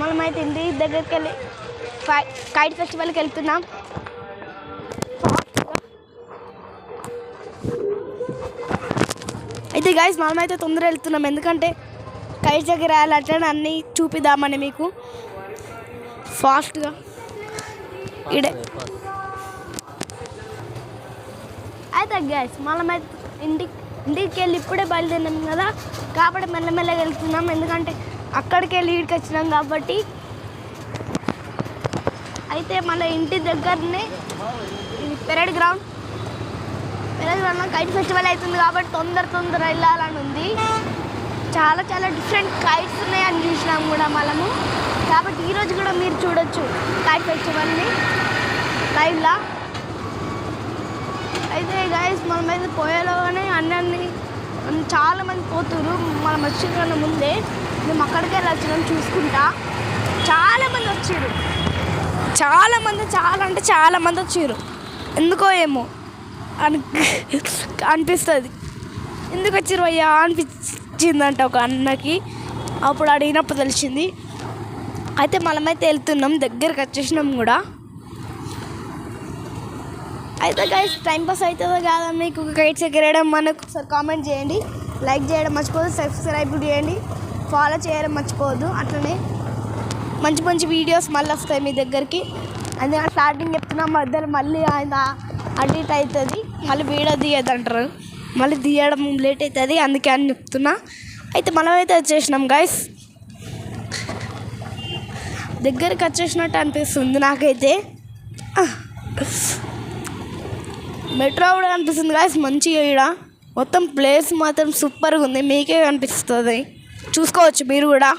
మనమైతే ఇంటి దగ్గరికి వెళ్ళి కైట్ ఫెస్టివల్కి వెళ్తున్నాం. అయితే గైస్ మనమైతే తొందరగా వెళ్తున్నాం, ఎందుకంటే కైట్ దగ్గర అట్లా అన్నీ చూపిద్దామని మీకు ఫాస్ట్గా. ఇడే అయితే గైస్ మనమైతే ఇంటికి వెళ్ళి ఇప్పుడే బయలుదేరినాం కదా, కాబట్టి మెల్లమెల్లగా వెళ్తున్నాం, ఎందుకంటే అక్కడికి వెళ్ళి ఇక్కడికి వచ్చినాం కాబట్టి. అయితే మన ఇంటి దగ్గరనే ఇది పెరేడ్ గ్రౌండ్లో కైట్ ఫెస్టివల్ అవుతుంది కాబట్టి తొందర వెళ్ళాలని ఉంది. చాలా డిఫరెంట్ కైట్స్ ఉన్నాయని చూసినాం కూడా మనము, కాబట్టి ఈరోజు కూడా మీరు చూడొచ్చు కైట్ ఫెస్టివల్ని లైవ్లా. అయితే గైస్ మనమైతే పోయేలోగానే అన్నీ చాలామంది పోతున్నారు. మనం వచ్చిన ముందే మేము అక్కడికి వెళ్ళి వచ్చినాం చూసుకుంటా. చాలామంది వచ్చారు, చాలామంది వచ్చారు. ఎందుకో ఏమో అనిపిస్తుంది, ఎందుకు వచ్చారు అయ్యా అనిపించిందంట ఒక అన్నకి. అప్పుడు అడిగినప్పుడు తెలిసింది. అయితే మనమైతే వెళ్తున్నాం, దగ్గరికి వచ్చేసినాం కూడా. అయితే గైస్ టైంపాస్ అవుతుందో కాదా మీకు కైట్స్ ఎగరేయడం మనకు ఒకసారి కామెంట్ చేయండి, లైక్ చేయడం మర్చిపోదు, సబ్స్క్రైబ్ చేయండి, ఫాలో చేయడం మర్చిపోవద్దు. అట్లనే మంచి వీడియోస్ మళ్ళీ వస్తాయి మీ దగ్గరికి. అందుకని స్టార్టింగ్ చెప్తున్నా, మధ్యలో మళ్ళీ ఆయన అడిట్ అవుతుంది, మళ్ళీ వీడియో తీయద్దంటారు, మళ్ళీ తీయడం లేట్ అవుతుంది, అందుకే అని చెప్తున్నా. అయితే మనమైతే వచ్చేసినాం గైస్, దగ్గరికి వచ్చేసినట్టు అనిపిస్తుంది నాకైతే. మెట్రో కూడా కనిపిస్తుంది గైస్ మంచిగా. ఇక్కడ మొత్తం ప్లేస్ మాత్రం సూపర్గా ఉంది, మీకే కనిపిస్తుంది, చూసుకోవచ్చు మీరు కూడా.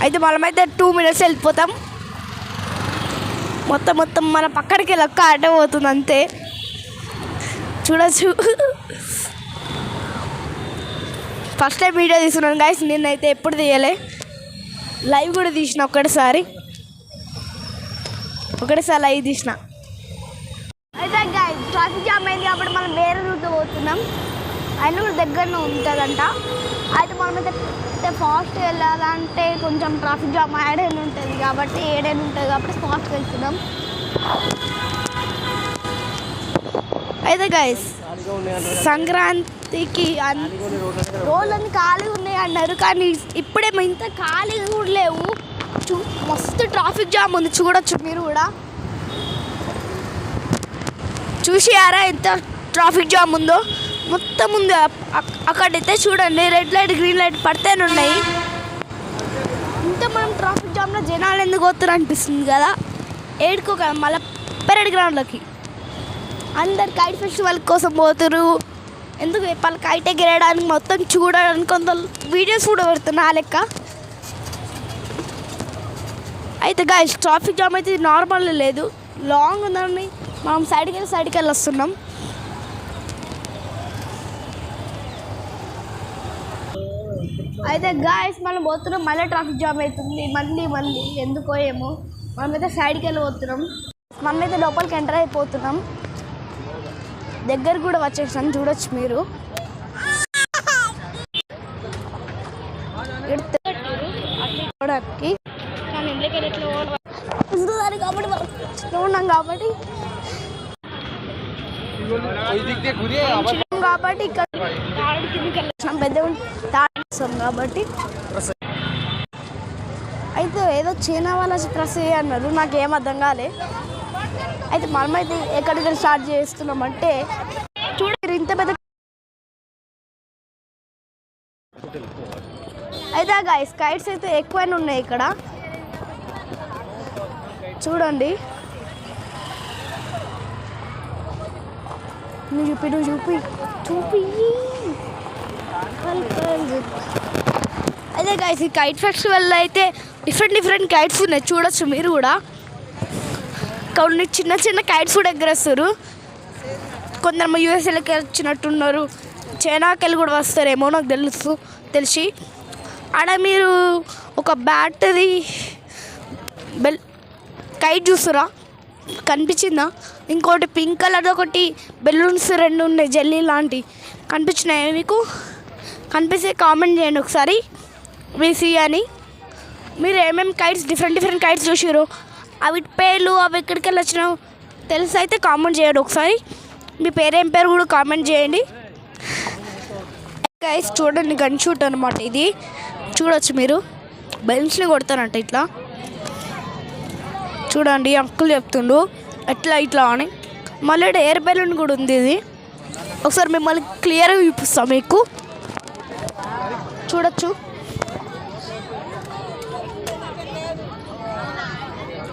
అయితే మనమైతే 2 minutes వెళ్ళిపోతాం. మొత్తం మన పక్కడికి లెక్క అడ్డే పోతుంది అంతే, చూడచ్చు. ఫస్ట్ టైం వీడియో తీసుకున్నాను గైస్, నేనైతే ఎప్పుడు తీయలే, లైవ్ కూడా తీసిన ఒకటేసారి లైవ్ తీసిన. అయితే గైస్ ట్రాఫిక్ జామ్ అయింది కాబట్టి మనం వేరే రూట్లో పోతున్నాం, అయినా కూడా దగ్గరనే ఉంటుందంట. అయితే మనమైతే ఫాస్ట్ వెళ్ళాలంటే కొంచెం ట్రాఫిక్ జామ్ ఏడైనా ఉంటుంది కాబట్టి ఫాస్ట్గా వెళ్తున్నాం. అయితే గైస్ సంక్రాంతికి రోడ్లన్నీ ఖాళీగా ఉన్నాయి అన్నారు, కానీ ఇప్పుడేమో ఇంత ఖాళీగా కూడా లేవు. మస్తు ట్రాఫిక్ జామ్ ఉంది, చూడొచ్చు మీరు కూడా. చూసారా ఎంత ట్రాఫిక్ జామ్ ఉందో, మొత్తం ఉంది. అక్కడైతే చూడండి రెడ్ లైట్ గ్రీన్ లైట్ పడితేనే ఉన్నాయి. ఇంత మనం ట్రాఫిక్ జామ్లో జనాలు ఎందుకు పోతారు అనిపిస్తుంది కదా. ఏడుకో కదా మళ్ళీ పెరేడ్ గ్రౌండ్లోకి అందరు కైట్ ఫెస్టివల్ కోసం పోతారు. ఎందుకు వాళ్ళ కైట్ ఎగరేయడానికి మొత్తం చూడడానికి కొంత వీడియోస్ కూడా పెడుతున్నా ఆ లెక్క. అయితే గైస్ ట్రాఫిక్ జామ్ అయితే నార్మల్ లేదు, లాంగ్ ఉందని మనం సైడ్కి వెళ్ళి వస్తున్నాం. అయితే గాయస్ మనం పోతున్నాం, మళ్ళీ ట్రాఫిక్ జామ్ అవుతుంది మళ్ళీ ఎందుకో ఏమో. మనమైతే సైడ్కి వెళ్ళి పోతున్నాం, మనమైతే లోపలికి ఎంటర్ అయిపోతున్నాం. దగ్గర కూడా వచ్చేసాం, చూడొచ్చు మీరు. కానీ ఇంట్లోకి వెళ్ళి ఎట్లా కాబట్టి ఉన్నాం కాబట్టి ఇక్కడ కిందకి వెళ్ళాం, పెద్ద తాడిస్తాం కాబట్టి. అయితే ఏదో చైనా వాళ్ళ డ్రెస్ అన్నారు, నాకేం అర్థం కాలే. అయితే మనమైతే ఎక్కడికి స్టార్ట్ చేస్తున్నామంటే చూడండి ఇంత పెద్ద. అయితే గైస్ కైట్స్ అయితే ఎక్కువైనా ఉన్నాయి ఇక్కడ, చూడండి. చూపి అయితే గైస్ ఈ కైట్ ఫెస్టివల్లో అయితే డిఫరెంట్ కైట్స్ ఉన్నాయి, చూడొచ్చు మీరు కూడా. కొన్ని చిన్న కైట్స్ కూడా ఎగరేస్తారు. కొందరు యూఎస్ఏలకి వచ్చినట్టున్నారు, చైనాకి వెళ్ళి కూడా వస్తారేమో నాకు తెలిసి. ఆడ మీరు ఒక బ్యాటరీ కైట్ చూస్తురా, కనిపించిందా? ఇంకోటి పింక్ కలర్ ఒకటి బెలూన్స్ 2 ఉన్నాయి జెల్లీ లాంటి, కనిపించినాయి మీకు? కనిపిస్తే కామెంట్ చేయండి ఒకసారి. విసి అని. మీరు ఏమేమి కైట్స్ డిఫరెంట్ కైట్స్ చూసారు, అవి పేర్లు అవి ఎక్కడికి వెళ్ళి వచ్చినావు తెలిసి అయితే కామెంట్ చేయండి. ఒకసారి మీ పేరేం పేరు కూడా కామెంట్ చేయండి. గైస్ చూడండి, గన్ షూట్ అనమాట ఇది. చూడొచ్చు మీరు, బెల్స్ని కొడతారంట ఇట్లా. చూడండి అంకుల్ చెప్తుండు ఇట్లా అని. మళ్ళీ ఎయిర్ బెలూన్ కూడా ఉంది. ఇది ఒకసారి మిమ్మల్ని క్లియర్గా చూపిస్తాం మీకు, చూడొచ్చు.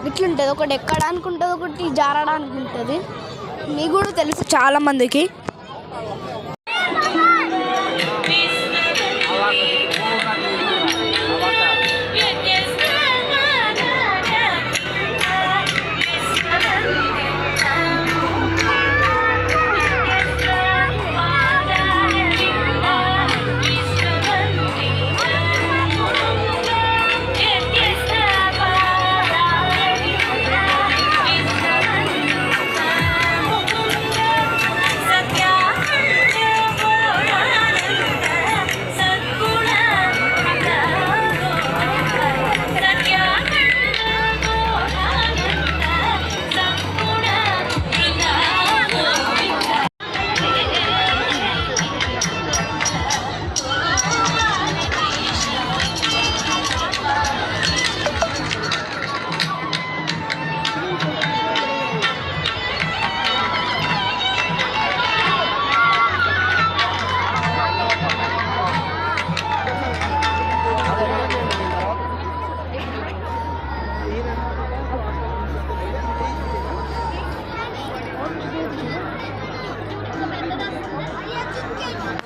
ఇట్లుంటుంది, ఒకటి ఎక్కడానికి ఉంటుంది, ఒకటి జారడానికి ఉంటుంది. మీకు కూడా తెలుసు చాలామందికి.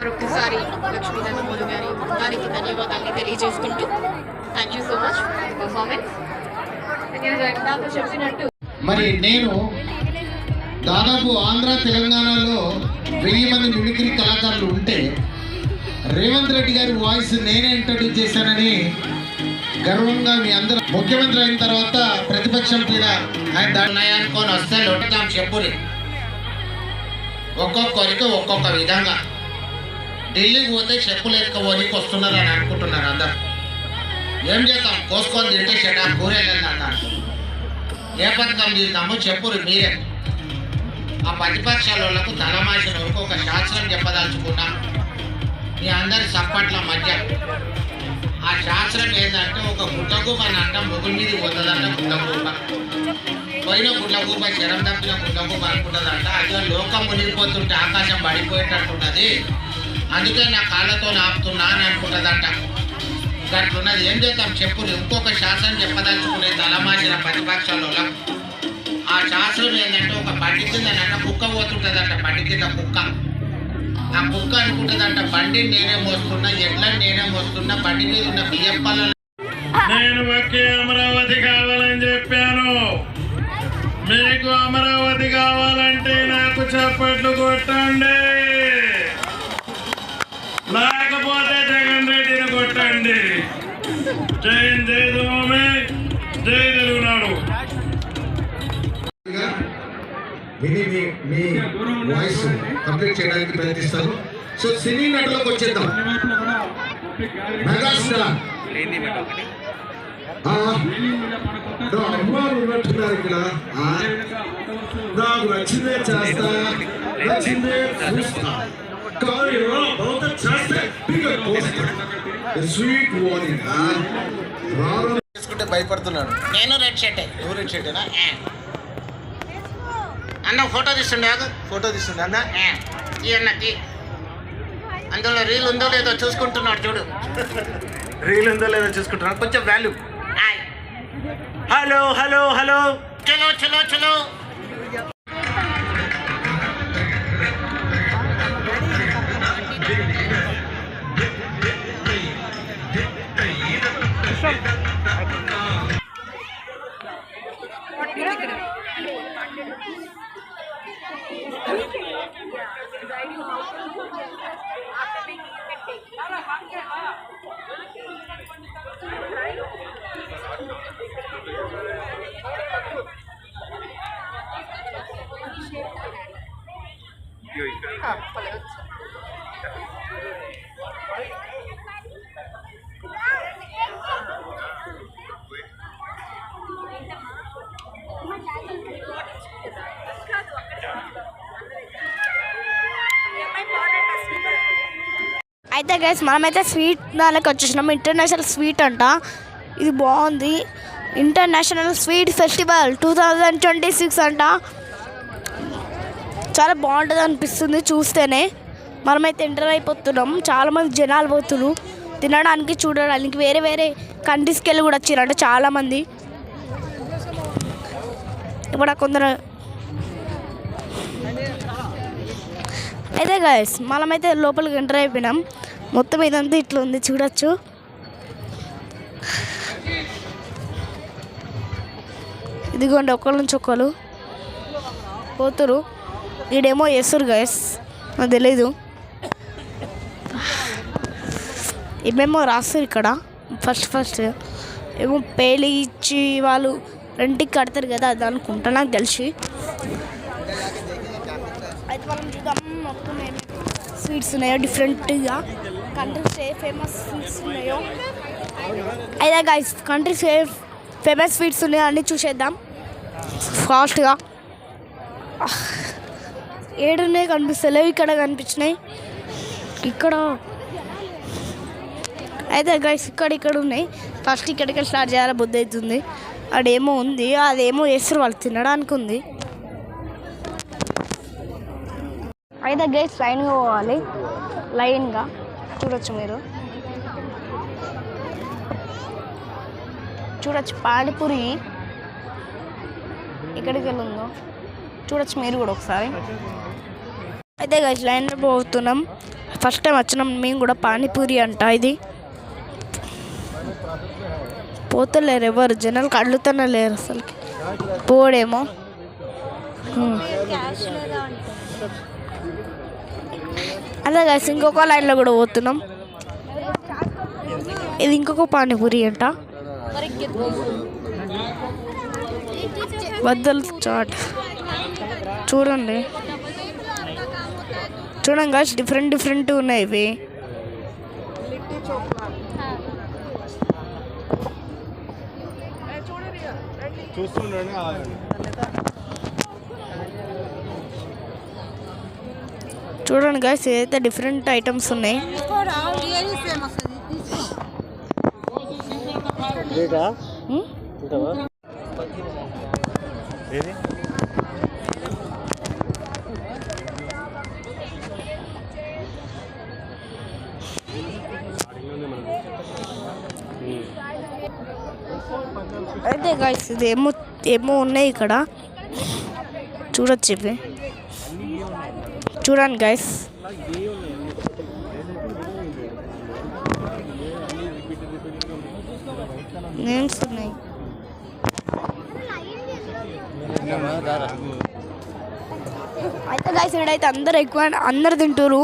మరొకసారి లక్ష్మీ నందమూరి గారి బృందానికి ధన్యవాదాలు తెలియజేసుకుంటూ thank you so much performance. నాకు చెప్పినట్టు మరి నేను దాదాపు ఆంధ్ర తెలంగాణలో 1000 మంది మిమిక్రీ కళాకారులు ఉంటే రేవంత్ రెడ్డి గారి వాయిస్ నేనే ఇంట్రడ్యూస్ చేశానని గర్వంగా మీ అందరూ ముఖ్యమంత్రి అయిన తర్వాత ప్రతిపక్షం మీద ఆయన దాన్ని వస్తే లొట్టుతాం చెప్పుని ఒక్కొక్కరికి ఒక్కొక్క విధంగా. ఢిల్లీకి పోతే చెప్పులు ఎత్తుకోనికి వస్తున్నారు అని అనుకుంటున్నారు అందరు. ఏం చేద్దాం, కోసుకొని తింటే చెడ్డా కూరేలేదు అన్నారు. ఏ పథకం తీద్దామో చెప్పురు మీరే. ఆ ప్రతిపక్షాల వాళ్ళకు తలమాసిన వరకు ఒక శాస్త్రం చెప్పదలుచుకున్నాం మీ అందరి సప్పట్ల మధ్య. ఆ శాస్త్రం ఏంటంటే ఒక గుడ్లగూబ అంట ముగ్గుల మీద పోతుందంట. గుడ్లగూబ పోయిన గుడ్లగూబ శరం తప్పిన గుడ్లగూబ అనుకుంటుందంట. అదే లోకం మునిగిపోతుంటే ఆకాశం పడిపోయేటట్టున్నది, అందుకే నా కాళ్ళతో ఆపుతున్నా అని అనుకుంటుందంట. అట్లున్నది. ఏం చేద్దాం చెప్పులు. ఇంకొక శాస్త్రం చెప్పదలుచుకునే తలమాసిన ప్రతిపక్షాల ఆ శాస్త్రం ఏంటంటే ఒక బండి కిందనంట కుక్క పోతుంటుందంట. బండి కింద కుక్క, ఆ కుక్క అనుకుంటుందంట బండి నేనే మోస్తున్నా, ఎడ్లని నేనే మోస్తున్నా, బండి మీద ఉన్న బియ్యం పళ్ళ నేను ఒకే అమరావతి కావాలని చెప్పాను. మీకు అమరావతి కావాలంటే నాకు చప్పట్లు కొట్టండి, లేకపోతే జగన్ రెడ్డిని కొట్టండి. జై జయదుమే, జై తెలుగునాడు. విని మీ వాయిస్ కంప్లీట్ చేయడానికి ప్రయత్నిస్తాను. సో సినీ నటులకు వచ్చేద్దాం. మెగాస్టార్ అమ్మారు ఉన్నట్టున్నారు ఇక్కడ. నాకు నచ్చిందే చేస్తా, నచ్చిందే చూస్తా, స్వీట్ వార్నింగ్. భయపడుతున్నాడు. నేను రెడ్ షర్టే. నువ్వు రెడ్ షర్టేనా? అన్న ఫోటో తీస్తుండే, ఫోటో తీస్తుంది అన్న. ఈ అన్నకి అందులో రీల్ ఉందో లేదో చూసుకుంటున్నాడు చూడు. రీల్ ఉందో లేదో చూసుకుంటున్నాడు. కొంచెం వాల్యూ. హలో హలో హలో, చలో చలో చలో. అయితే గైస్ మనమైతే స్వీట్ దానికి వచ్చేసినాం. ఇంటర్నేషనల్ స్వీట్ అంట. ఇది బాగుంది. ఇంటర్నేషనల్ స్వీట్ ఫెస్టివల్ 2026 అంట. చాలా బాగుంటుంది అనిపిస్తుంది చూస్తేనే. మనమైతే ఎంటర్ అయిపోతున్నాం. చాలామంది జనాలు పోతున్నారు తినడానికి చూడడానికి. వేరే వేరే కంట్రీస్కి వెళ్ళి కూడా వచ్చారంట చాలామంది. ఇప్పుడు కొందరు అయితే గైస్ మనమైతే లోపలికి ఎంటర్ అయిపోయినాం. మొత్తం ఇదంతా ఇట్లా ఉంది చూడొచ్చు. ఇదిగోండి ఒకళ్ళ నుంచి ఒకళ్ళు పోతురు. ఈడేమో వేస్తారు గైస్ నాకు తెలీదు. ఏమేమో రాస్తారు ఇక్కడ. ఫస్ట్ ఏమో పేలి ఇచ్చి వాళ్ళు రెంట్కి కడతారు కదా అది అనుకుంటా నాకు తెలిసి. అయితే మనం చూద్దాం మొత్తం ఏమేమి స్వీట్స్ ఉన్నాయో డిఫరెంట్గా. కంట్రీస్ ఏ ఫేమస్ స్వీట్స్ ఉన్నాయో. అయితే గైస్ కంట్రీస్ ఏ ఫేమస్ స్వీట్స్ ఉన్నాయో అన్నీ చూసేద్దాం ఫాస్ట్గా. ఏడున్నాయి కనిపిస్తలేవు, ఇక్కడ కనిపించినాయి. ఇక్కడ అయితే గైస్ ఇక్కడ ఉన్నాయి. ఫస్ట్ ఇక్కడికి స్టార్ట్ చేయాలి బుద్ధి అవుతుంది. అదేమో ఉంది, అదేమో వేస్తారు వాళ్ళు తినడానికి ఉంది. అయితే గైస్ లైన్గా పోవాలి. లైన్గా చూడొచ్చు మీరు. చూడొచ్చు పానీపూరి ఎక్కడికి వెళ్ళి ఉందో చూడొచ్చు మీరు కూడా ఒకసారి. అయితే గైస్ లైన్లో పోతున్నాం. ఫస్ట్ టైం వచ్చినాం మేము కూడా. పానీపూరి అంట ఇది. పోతలేరు ఎవరు, జనాలు కడులుతూనే లేరు అసలుకి. పోడేమో. అదే గైస్ ఇంకొక లైన్లో కూడా పోతున్నాం. ఇది ఇంకొక పానీపూరి అంట. బద్దలు చాట్ చూడండి గైస్ డిఫరెంట్ ఉన్నాయి ఇవి. చూడండి గైస్ ఏదైతే డిఫరెంట్ ఐటమ్స్ ఉన్నాయి. అయితే గైస్ ఇది ఏమో ఉన్నాయి ఇక్కడ చూడొచ్చు. ఇవి చూడండి గైస్. నేమ్స్ ఉన్నాయి. అయితే గైస్ ఇక్కడైతే అందరు తింటారు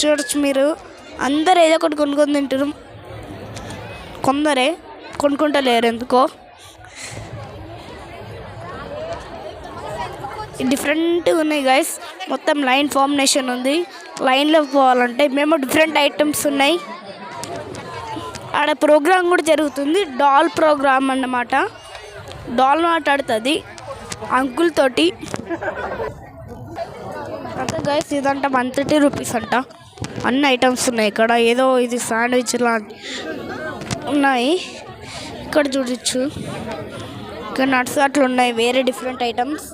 చూడొచ్చు మీరు. అందరు ఏదో ఒకటి కొనుక్కొని తింటారు. కొందరే కొనుక్కుంటలేరు ఎందుకో. డిఫరెంట్గా ఉన్నాయి గైస్. మొత్తం లైన్ ఫార్మినేషన్ ఉంది. లైన్లో పోవాలంటే మేము డిఫరెంట్ ఐటమ్స్ ఉన్నాయి. ఆడ ప్రోగ్రామ్ కూడా జరుగుతుంది. డాల్ ప్రోగ్రామ్ అన్నమాట. డాల్ మాట్లాడుతుంది అంకుల్ తోటి. అంటే గైస్ ఇదంట 130 రూపీస్ అంట. అన్ని ఐటమ్స్ ఉన్నాయి ఇక్కడ. ఏదో ఇది శాండ్విచ్ లాంటి ఉన్నాయి ఇక్కడ చూడొచ్చు. ఇక్కడ నట్స్ అట్లా ఉన్నాయి. వేరే డిఫరెంట్ ఐటమ్స్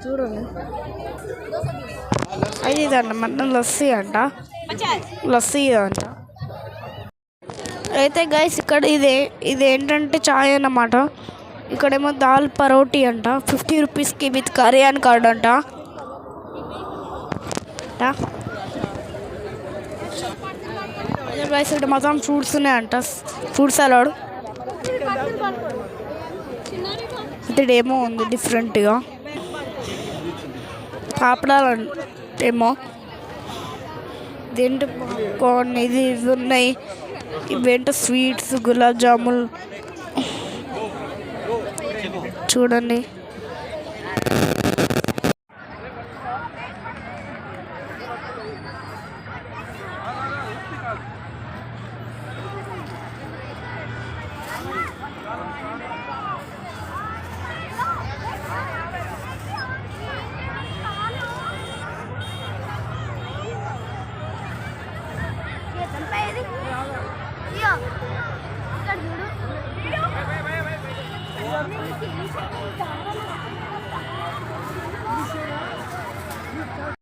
చూడండి. అది ఇదంట మటన్ లస్సీ అంట. లస్సీ ఇదంట. అయితే గైస్ ఇక్కడ ఇదేంటంటే చాయ్ అన్నమాట. ఇక్కడేమో దాల్ పరోటీ అంట 50 రూపీస్కి విత్ కర్రీ అండ్ కార్డ్ అంట. గైస్ ఇక్కడ మొత్తం ఫ్రూట్స్ ఉన్నాయంట. ఫ్రూట్ సలాడ్ ఇదేమో ఉంది డిఫరెంట్గా. పాపడాలు ఏమో ఇదేంటి పాప్కార్న్ ఇవి ఉన్నాయి. ఇవేంటో స్వీట్స్ గులాబ్ జామున్ చూడండి. ఇయ్యో ఇక్కడ చూడు